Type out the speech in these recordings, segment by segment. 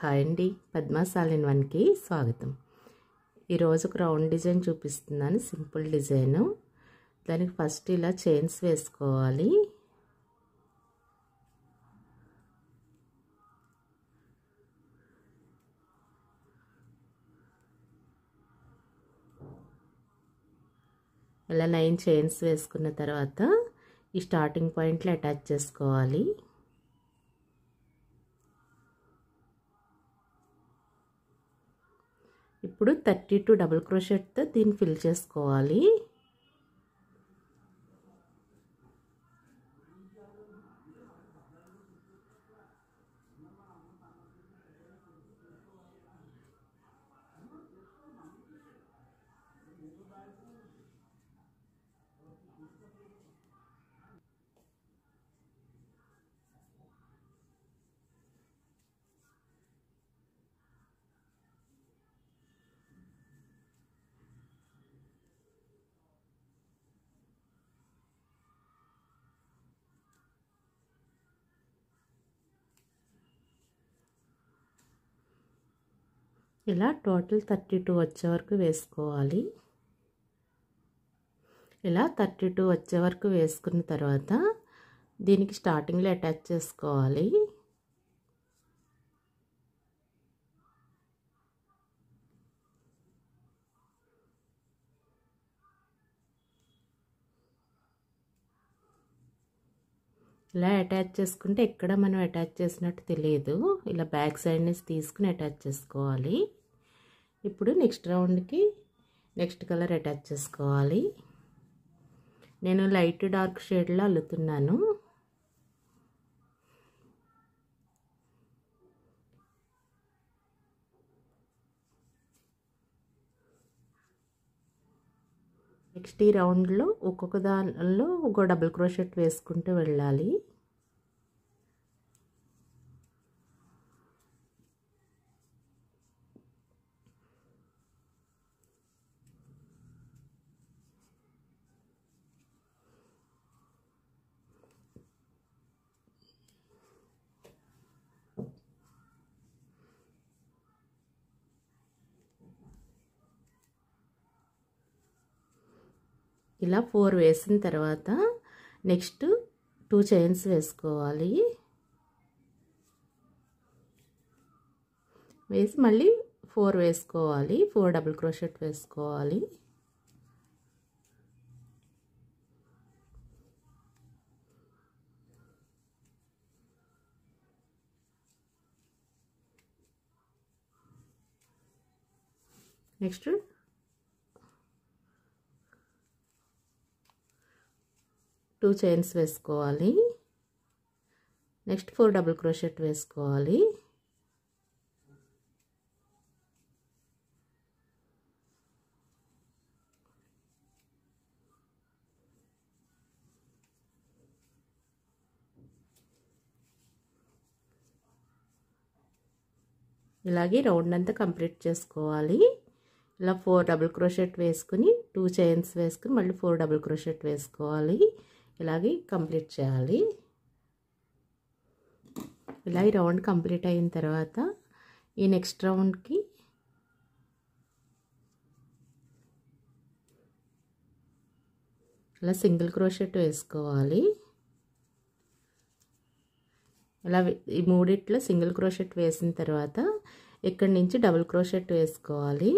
Hi అండి, Padma's all in వన్కి స్వాగతం. ఈరోజు ఒక రౌండ్ డిజైన్ చూపిస్తున్నాను, సింపుల్ డిజైను. దానికి ఫస్ట్ ఇలా చైన్స్ వేసుకోవాలి. ఇలా 9 చైన్స్ వేసుకున్న తర్వాత ఈ స్టార్టింగ్ పాయింట్లో అటాచ్ చేసుకోవాలి. ఇప్పుడు 32 డబుల్ క్రోషెట్తో దీన్ని ఫిల్ చేసుకోవాలి. ఇలా టోటల్ 32 వచ్చే వరకు వేసుకోవాలి. ఇలా 32 వచ్చే వరకు వేసుకున్న తర్వాత దీనికి స్టార్టింగ్లో అటాచ్ చేసుకోవాలి. ఇలా అటాచ్ చేసుకుంటే ఎక్కడ మనం అటాచ్ చేసినట్టు తెలియదు. ఇలా బ్యాక్ సైడ్ నుంచి తీసుకుని అటాచ్ చేసుకోవాలి. ఇప్పుడు నెక్స్ట్ రౌండ్కి నెక్స్ట్ కలర్ అటాచ్ చేసుకోవాలి. నేను లైట్ డార్క్ షేడ్లో అల్లుతున్నాను. నెక్స్ట్ ఈ రౌండ్లో ఒక్కొక్క దానిలో ఒక డబుల్ క్రోషెట్ వేసుకుంటూ వెళ్ళాలి. ఇలా 4 వేసిన తర్వాత నెక్స్ట్ 2 చైన్స్ వేసుకోవాలి. వేసి మళ్ళీ 4 వేసుకోవాలి. 4 డబుల్ క్రోషెట్ వేసుకోవాలి. నెక్స్ట్ 2 చైన్స్ వేసుకోవాలి. నెక్స్ట్ 4 డబుల్ క్రోషెట్ వేసుకోవాలి. ఇలాగే రౌండ్ అంతా కంప్లీట్ చేసుకోవాలి. ఇలా 4 డబుల్ క్రోషెట్ వేసుకుని 2 చైన్స్ వేసుకుని మళ్ళీ 4 డబుల్ క్రోషెట్ వేసుకోవాలి. ఇలాగే కంప్లీట్ చేయాలి. ఇలా ఈ రౌండ్ కంప్లీట్ అయిన తర్వాత ఈ నెక్స్ట్ రౌండ్కి ఇలా సింగిల్ క్రోషెట్ వేసుకోవాలి. ఇలా ఈ మూడిట్లో సింగిల్ క్రోషెట్ వేసిన తర్వాత ఇక్కడి నుంచి డబుల్ క్రోషెట్ వేసుకోవాలి.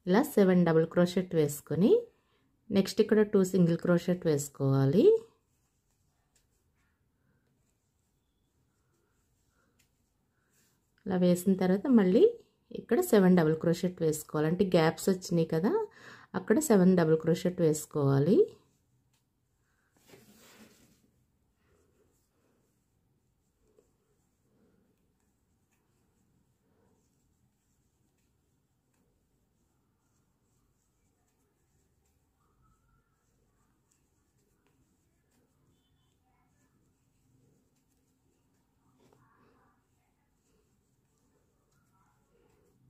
ఇలా 7 డబుల్ క్రోషెట్ వేసుకొని నెక్స్ట్ ఇక్కడ 2 సింగిల్ క్రోషెట్ వేసుకోవాలి. ఇలా వేసిన తర్వాత మళ్ళీ ఇక్కడ 7 డబుల్ క్రోషెట్ వేసుకోవాలి. అంటే గ్యాప్స్ వచ్చినాయి కదా, అక్కడ 7 డబుల్ క్రోషెట్ వేసుకోవాలి.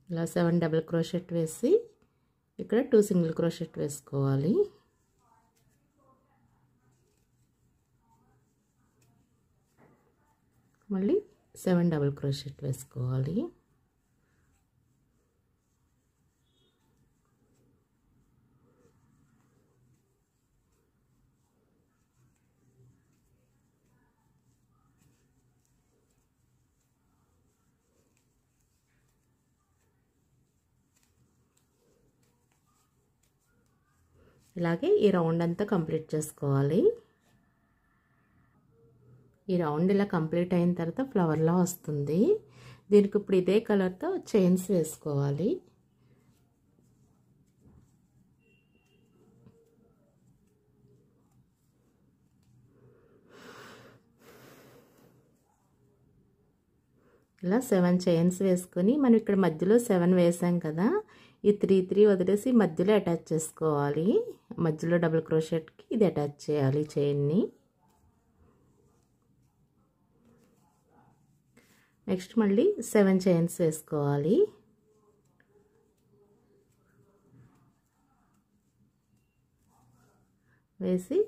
ఇలా 7 డబుల్ క్రోషెట్ వేసి ఇక్కడ 2 సింగిల్ క్రోషెట్ వేసుకోవాలి. మళ్ళీ 7 డబుల్ క్రోషెట్ వేసుకోవాలి. ఇలాగే ఈ రౌండ్ అంతా కంప్లీట్ చేసుకోవాలి. ఈ రౌండ్ ఇలా కంప్లీట్ అయిన తర్వాత ఫ్లవర్లా వస్తుంది. దీనికి ఇప్పుడు ఇదే కలర్తో చైన్స్ వేసుకోవాలి. ఇలా 7 చైన్స్ వేసుకొని మనం ఇక్కడ మధ్యలో 7 వేసాం కదా, ఈ 3 వదిలేసి మధ్యలో అటాచ్ చేసుకోవాలి. మధ్యలో డబుల్ క్రోషెట్కి ఇది అటాచ్ చేయాలి చైన్ని. నెక్స్ట్ మళ్ళీ 7 చైన్స్ వేసుకోవాలి. వేసి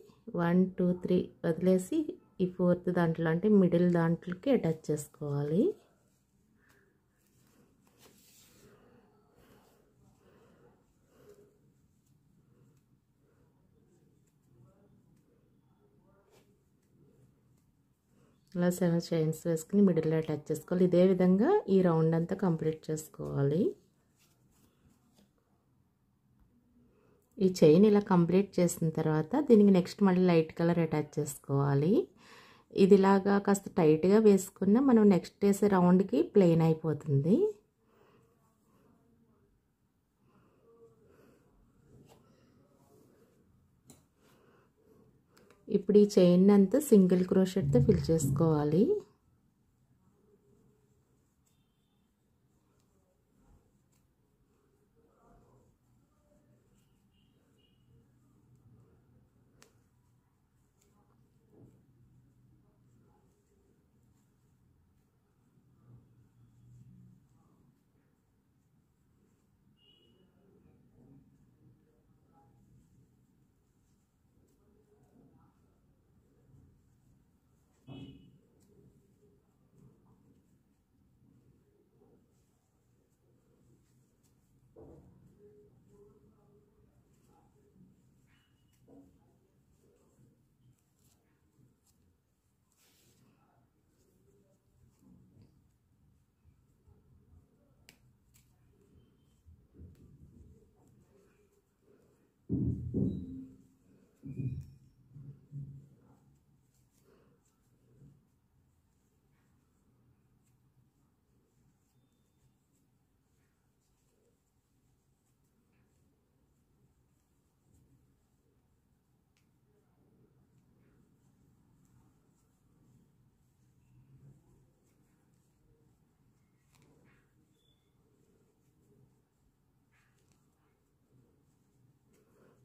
1 2 3 వదిలేసి ఈ 4th దాంట్లో అంటే మిడిల్ దాంట్లోకి అటాచ్ చేసుకోవాలి. ఇలా 7 చైన్స్ వేసుకుని మిడిల్లో అటాచ్ చేసుకోవాలి. ఇదే విధంగా ఈ రౌండ్ అంతా కంప్లీట్ చేసుకోవాలి. ఈ చైన్ ఇలా కంప్లీట్ చేసిన తర్వాత దీనికి నెక్స్ట్ మళ్ళీ లైట్ కలర్ అటాచ్ చేసుకోవాలి. ఇదిలాగా కాస్త టైట్గా వేసుకున్న మనం నెక్స్ట్ వేసే రౌండ్కి ప్లెయిన్ అయిపోతుంది. ఇప్పుడు ఈ చైన్ అంతా సింగిల్ క్రోషెట్తో ఫిల్ చేసుకోవాలి.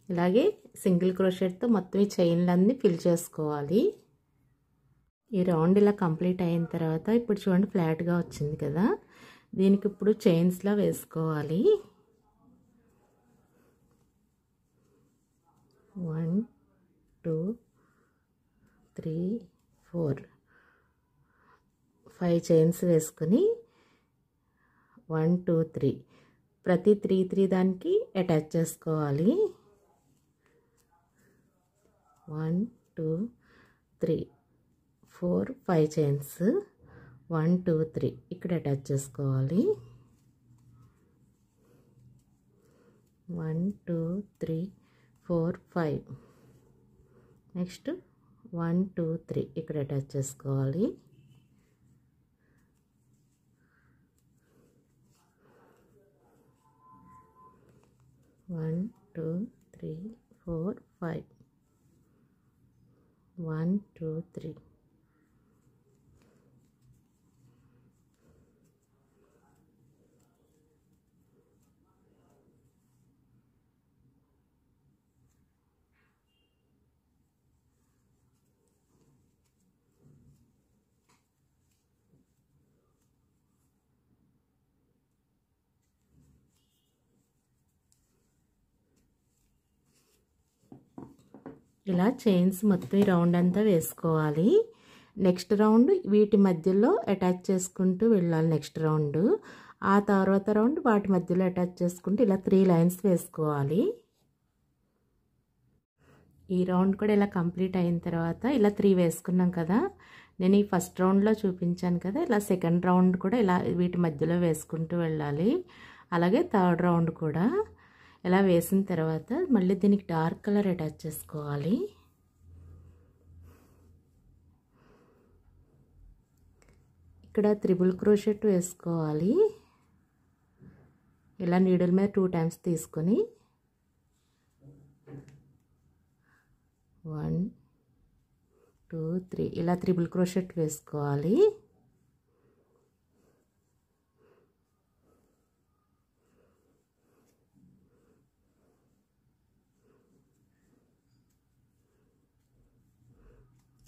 ఇలాగే సింగిల్ క్రోషెట్తో మొత్తం ఈ చైన్లన్నీ ఫిల్ చేసుకోవాలి. ఈ రౌండ్ ఇలా కంప్లీట్ అయిన తర్వాత ఇప్పుడు చూడండి ఫ్లాట్గా వచ్చింది కదా, దీనికి ఇప్పుడు చైన్స్లా వేసుకోవాలి. 1 2 3 4 5 చైన్స్ వేసుకొని 1 2 3 ప్రతి 3 దానికి అటాచ్ చేసుకోవాలి. 1 2 3 4 5 చైన్స్ 1 2 3 ఇక్కడ అటాచ్ చేసుకోవాలి. 1 2 3 4 5 నెక్స్ట్ 1 2 3 ఇక్కడ అటాచ్ చేసుకోవాలి. 1 2 3 4 5 1 2 3 1 ఇలా చైన్స్ మొత్తం ఈ రౌండ్ అంతా వేసుకోవాలి. నెక్స్ట్ రౌండ్ వీటి మధ్యలో అటాచ్ చేసుకుంటూ వెళ్ళాలి నెక్స్ట్ రౌండ్. ఆ తర్వాత రౌండ్ వాటి మధ్యలో అటాచ్ చేసుకుంటూ ఇలా 3 లైన్స్ వేసుకోవాలి. ఈ రౌండ్ కూడా ఇలా కంప్లీట్ అయిన తర్వాత ఇలా 3 వేసుకున్నాం కదా, నేను ఈ ఫస్ట్ రౌండ్లో చూపించాను కదా, ఇలా సెకండ్ రౌండ్ కూడా ఇలా వీటి మధ్యలో వేసుకుంటూ వెళ్ళాలి. అలాగే థర్డ్ రౌండ్ కూడా ఇలా వేసిన తర్వాత మళ్ళీ దీనికి డార్క్ కలర్ అటాచ్ చేసుకోవాలి. ఇక్కడ త్రిబుల్ క్రోషెట్ వేసుకోవాలి. ఇలా నీడిల్ మీద 2 టైమ్స్ తీసుకొని 1 2 3 ఇలా త్రిబుల్ క్రోషెట్ వేసుకోవాలి.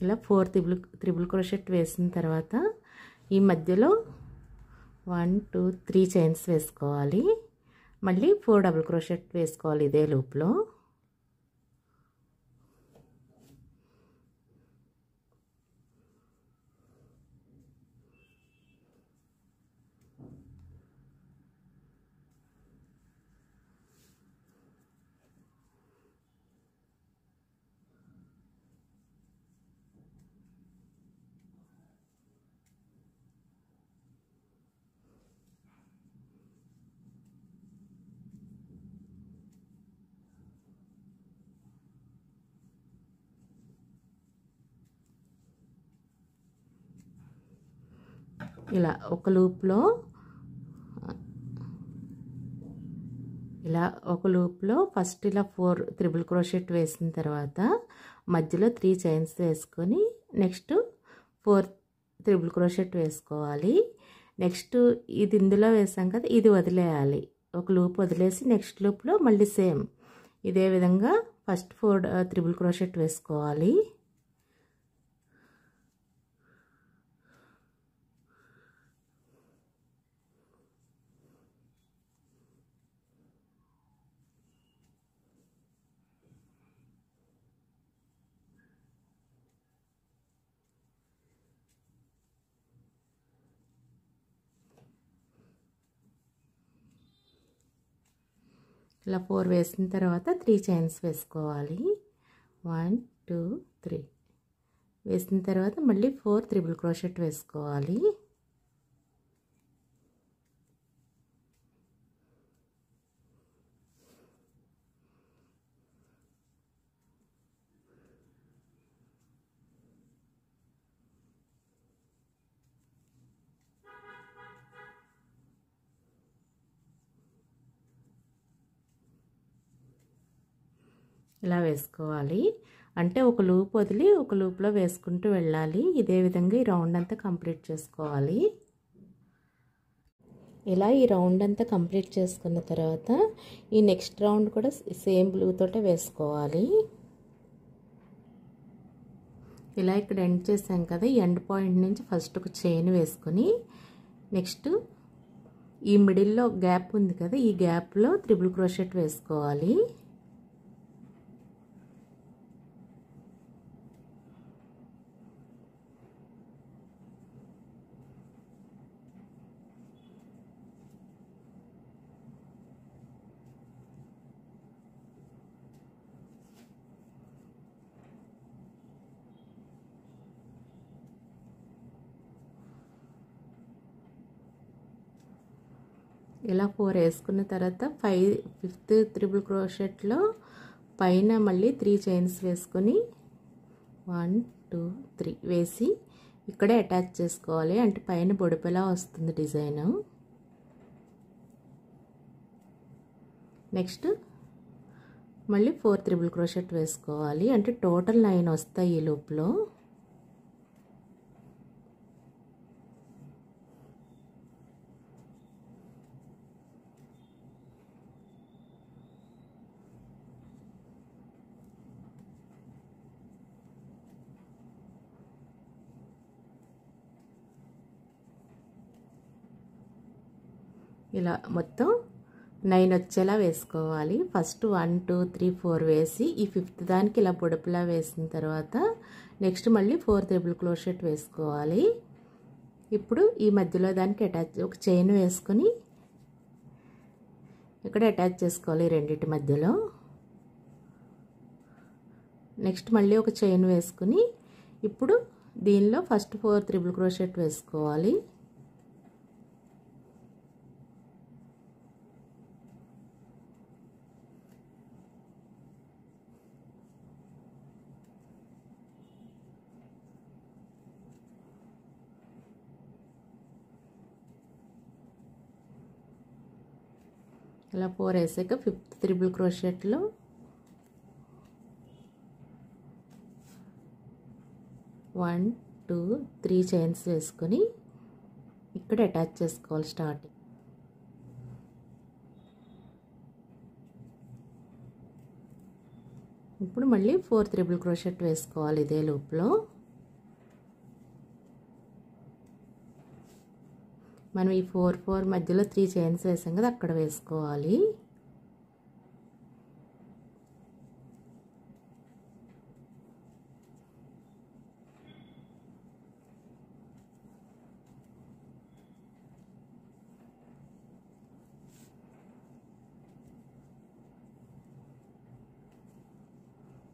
ఇలా 4 త్రిబుల్ క్రోషెట్ వేసిన తర్వాత ఈ మధ్యలో 1 2 3 చైన్స్ వేసుకోవాలి. మళ్ళీ 4 డబుల్ క్రోషెట్ వేసుకోవాలి ఇదే లూప్లో. ఇలా ఒక లూప్లో ఫస్ట్ ఇలా 4 త్రిబుల్ క్రోషెట్ వేసిన తర్వాత మధ్యలో 3 చైన్స్ వేసుకొని నెక్స్ట్ 4 త్రిబుల్ క్రోషెట్ వేసుకోవాలి. నెక్స్ట్ ఇది ఇందులో వేసాం కదా, ఇది వదిలేయాలి. ఒక లూప్ వదిలేసి నెక్స్ట్ లూప్లో మళ్ళీ సేమ్ ఇదే విధంగా ఫస్ట్ 4 త్రిబుల్ క్రోషెట్ వేసుకోవాలి. ఇలా 4 వేసిన తర్వాత 3 చైన్స్ వేసుకోవాలి. 1 2 3 వేసిన తర్వాత మళ్ళీ 4 త్రిబుల్ క్రోషెట్ వేసుకోవాలి. ఇలా వేసుకోవాలి. అంటే ఒక లూప్ వదిలి ఒక లూప్లో వేసుకుంటూ వెళ్ళాలి. ఇదే విధంగా ఈ రౌండ్ అంతా కంప్లీట్ చేసుకోవాలి. ఇలా ఈ రౌండ్ అంతా కంప్లీట్ చేసుకున్న తర్వాత ఈ నెక్స్ట్ రౌండ్ కూడా సేమ్ బ్లూ తోటే వేసుకోవాలి. ఇలా ఇక్కడ ఎండ్ చేసాం కదా, ఈ ఎండ్ పాయింట్ నుంచి ఫస్ట్ ఒక చైన్ వేసుకొని నెక్స్ట్ ఈ మిడిల్లో గ్యాప్ ఉంది కదా, ఈ గ్యాప్లో త్రిబుల్ క్రోషెట్ వేసుకోవాలి. ఇలా 4 వేసుకున్న తర్వాత 5th త్రిబుల్ క్రోషెట్లో పైన మళ్ళీ 3 చైన్స్ వేసుకొని 1 2 3 వేసి ఇక్కడే అటాచ్ చేసుకోవాలి. అంటే పైన బొడిపెలా వస్తుంది డిజైన్. నెక్స్ట్ మళ్ళీ 4 త్రిబుల్ క్రోషెట్ వేసుకోవాలి. అంటే టోటల్ 9 వస్తాయి ఈ లూప్లో. ఇలా మొత్తం 9 వచ్చేలా వేసుకోవాలి. ఫస్ట్ 1 2 3 4 వేసి ఈ 5th దానికి ఇలా పొడుపులా వేసిన తర్వాత నెక్స్ట్ మళ్ళీ 4 త్రిబుల్ క్రోషెట్ వేసుకోవాలి. ఇప్పుడు ఈ మధ్యలో దానికి అటాచ్ ఒక చైన్ వేసుకొని ఇక్కడ అటాచ్ చేసుకోవాలి రెండిటి మధ్యలో. నెక్స్ట్ మళ్ళీ ఒక చైన్ వేసుకుని ఇప్పుడు దీనిలో ఫస్ట్ 4 త్రిబుల్ క్రోషెట్ వేసుకోవాలి. ఇలా 4 వేసాక 5th త్రిబుల్ క్రోషెట్లో 1 2 3 చైన్స్ వేసుకొని ఇక్కడ అటాచ్ చేసుకోవాలి స్టార్టింగ్. ఇప్పుడు మళ్ళీ 4 త్రిబుల్ క్రోషెట్ వేసుకోవాలి ఇదే లూప్లో. మనం ఈ 4 4 మధ్యలో 3 చైన్స్ వేసాం కదా అక్కడ వేసుకోవాలి.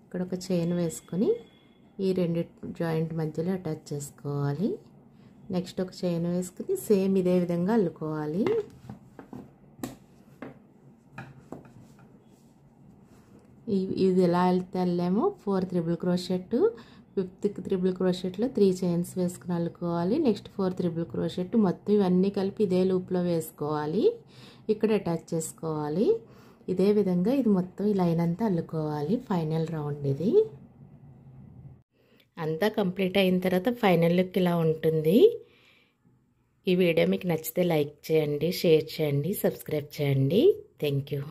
ఇక్కడ ఒక చైన్ వేసుకొని ఈ రెండు జాయింట్ మధ్యలో అటాచ్ చేసుకోవాలి. నెక్స్ట్ ఒక చైన్ వేసుకుని సేమ్ ఇదే విధంగా అల్లుకోవాలి. ఇది ఎలా అల్లామో 4 త్రిబుల్ క్రోషెట్ 5th త్రిబుల్ క్రోషెట్లో 3 చైన్స్ వేసుకుని అల్లుకోవాలి. నెక్స్ట్ 4 త్రిబుల్ క్రోషెట్ మొత్తం ఇవన్నీ కలిపి ఇదే లూప్లో వేసుకోవాలి. ఇక్కడ అటాచ్ చేసుకోవాలి. ఇదే విధంగా ఇది మొత్తం ఈ లైన్ అంతా అల్లుకోవాలి. ఫైనల్ రౌండ్ ఇది అంతా కంప్లీట్ అయిన తర్వాత ఫైనల్ లుక్ ఇలా ఉంటుంది. ఈ వీడియో మీకు నచ్చితే లైక్ చేయండి, షేర్ చేయండి, సబ్స్క్రైబ్ చేయండి. Thank you.